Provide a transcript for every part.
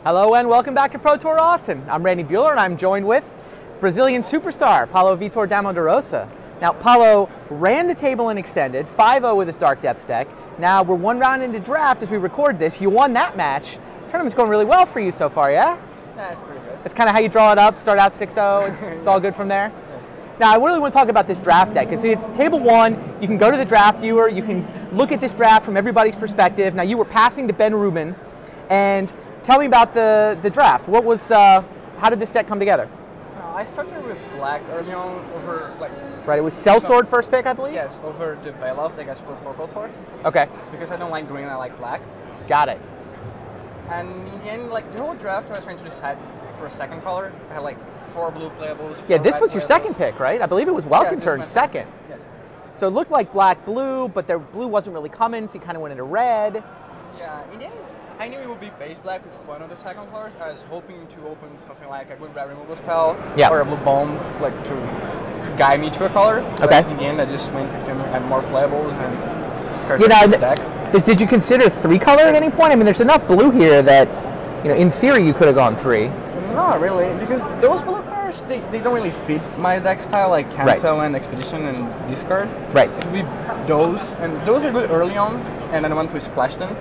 Hello and welcome back to Pro Tour Austin. I'm Randy Buehler and I'm joined with Brazilian superstar Paulo Vitor Damo da Rosa. Now Paulo ran the table and extended 5-0 with his Dark Depths deck. Now we're one round into draft as we record this. You won that match. Tournament's going really well for you so far, yeah? Yeah, it's pretty good. That's kind of how you draw it up, start out 6-0, it's all good from there? Yeah. Now I really want to talk about this draft deck because table one, you can go to the draft viewer, you can look at this draft from everybody's perspective. Now you were passing to Ben Rubin, and tell me about the draft. What was, how did this deck come together? I started with black early on over like... Right, it was Sellsword first pick, I believe? Yes, over the Bailoff that I split 4+4. Okay. Because I don't like green, I like black. Got it. And in the end, like the whole draft I was trying to decide for a second color. I had like 4 blue playables. Yeah, this was your second pick, right? I believe it was Welcome Turn second. Yes. So it looked like black-blue, but their blue wasn't really coming, so you kind of went into red. Yeah, in the end, I knew it would be base black with one of the second colors. I was hoping to open something like a good red removal spell or a blue bomb, like to guide me to a color. Okay. But in the end, I just went with them and more playables and the deck. Did you consider 3-color at any point? I mean, there's enough blue here that, you know, in theory, you could have gone 3. Not really, because those blue cards, they don't really fit my deck style, like Cancel and Expedition and Discard. Right. It would be those, and those are good early on, and then I want to splash them.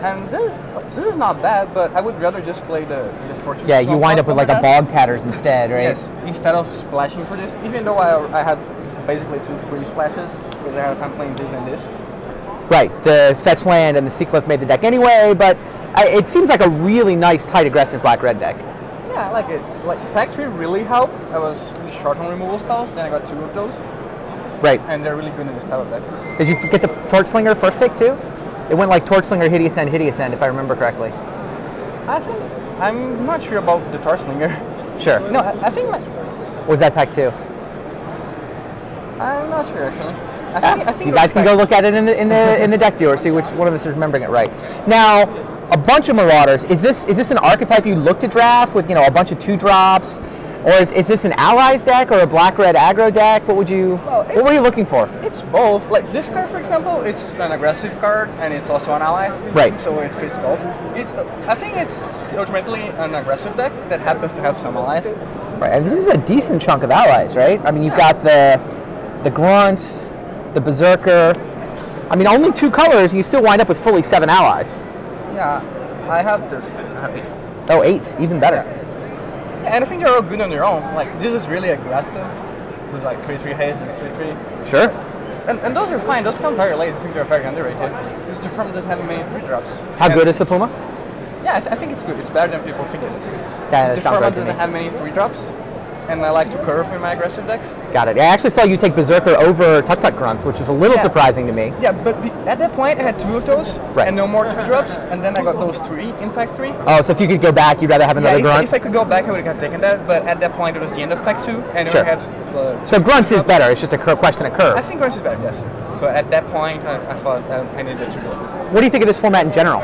And this is not bad, but I would rather just play the Fortune. Yeah, you wind up with like a Bog Tatters instead, right? Yes, instead of splashing for this, even though I had basically 2 free splashes, because I'm playing this and this. Right, the Fetch Land and the Seacliff made the deck anyway, but it seems like a really nice, tight, aggressive black-red deck. Yeah, I like it. Like, Pack 3 really helped. I was really short on removal spells, then I got 2 of those. Right. And they're really good in the style of deck. Did you get the Torchslinger first pick too? It went like Torchslinger, Hideous End, if I remember correctly. I'm not sure about the Torchslinger. Sure. No, I think was that pack 2? I'm not sure actually. I think you guys can go look at it in the deck viewer, see which one of us is remembering it right. Now, a bunch of Marauders. Is this an archetype you look to draft with, you know, a bunch of 2-drops? Or is this an Allies deck or a black-red aggro deck? What were you looking for? It's both. Like this card, for example, it's an aggressive card and it's also an ally. Right. So it fits both. I think it's ultimately an aggressive deck that happens to have some allies. Right, and this is a decent chunk of allies, right? I mean, you've got the Grunts, the Berserker. I mean, only 2 colors, and you still wind up with fully 7 allies. Yeah, I have this. I have 8. Oh, 8, even better. Yeah. And I think they're all good on their own. Like, this is really aggressive. There's like 3/3 haste and 3/3. Sure. And those are fine. Those come very late. I think they're very underrated. Because the form doesn't have many 3-drops. How good is the Puma? Yeah, I think it's good. It's better than people think it is. Yeah, the format doesn't have many 3-drops. And I like to curve in my aggressive decks. Got it. I actually saw you take Berserker over Tuk Tuk Grunts, which was a little surprising to me. Yeah, but at that point I had 2 of those, and no more 2-drops, and then I got those 3 in pack 3. Oh, so if you could go back, you'd rather have another Grunt? If I could go back, I would have taken that, but at that point it was the end of pack 2, and I had... so Grunts is better, it's just a question of curve. I think Grunts is better, yes. But at that point, I thought I needed to go. What do you think of this format in general?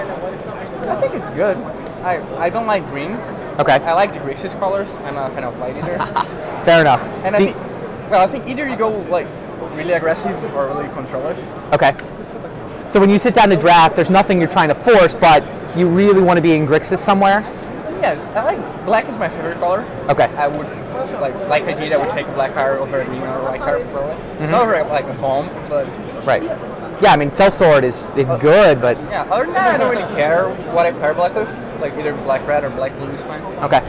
I think it's good. I don't like green. Okay. I like the Grixis colors. I'm not a fan of Light Eater. Fair enough. And I think either you go like really aggressive or really controllish. Okay. So when you sit down to draft, there's nothing you're trying to force, but you really want to be in Grixis somewhere? Yes, I like black is my favorite color. Okay. I would like I did. I would take a black card over a green or a white card probably. Not over like a bomb, but right. Yeah, I mean Sellsword it's good, but yeah. Other than that, I don't really care what I pair black with. Like either black red or black blue is fine. Okay.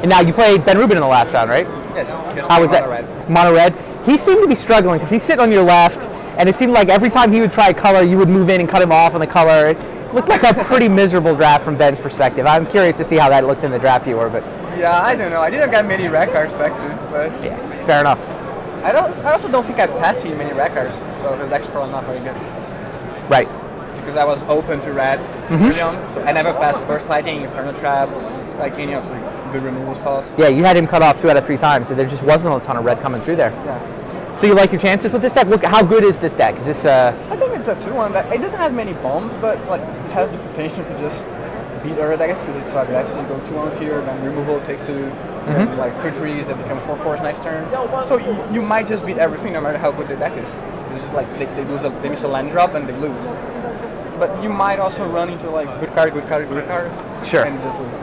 And now you played Ben Rubin in the last round, right? Yes. How was that? Mono red. He seemed to be struggling because he's sitting on your left, and it seemed like every time he would try a color, you would move in and cut him off on the color. It looked like a pretty miserable draft from Ben's perspective. I'm curious to see how that looked in the draft viewer, but yeah, I don't know. I didn't get many red cards back too, but yeah, fair enough. I also don't think I passed him many red cards, so his deck's probably not very good. Right. Because I was open to red early on, so I never passed Burst Lightning, Inferno Trap, like any of the good removal spells. Yeah, you had him cut off 2 out of 3 times, so there just wasn't a ton of red coming through there. Yeah. So you like your chances with this deck? Look, how good is this deck? Is this I think it's a 2-1 deck. It doesn't have many bombs, but like it has the potential to just beat other decks because it's so aggressive. You go 2-1 here, then removal, take 2, and like 3/3s that become 4/4s next turn. So you might just beat everything no matter how good the deck is. It's just like they miss a land drop and they lose. but you might also run into like good card, good card, good card. Sure. And just lose.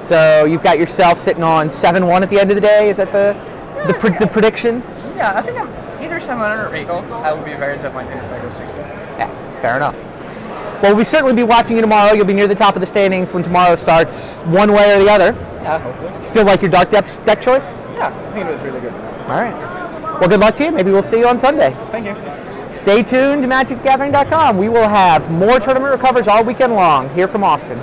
So you've got yourself sitting on 7-1 at the end of the day. Is that the prediction? Yeah, I think I'm either 700 or 8-0. I would be very disappointed if I go 60. Yeah, fair enough. Well, we'll certainly be watching you tomorrow. You'll be near the top of the standings when tomorrow starts, one way or the other. Yeah, hopefully. Still like your dark depth deck choice? Yeah, I think it was really good. All right. Well, good luck to you. Maybe we'll see you on Sunday. Thank you. Stay tuned to MagicTheGathering.com. We will have more tournament coverage all weekend long here from Austin.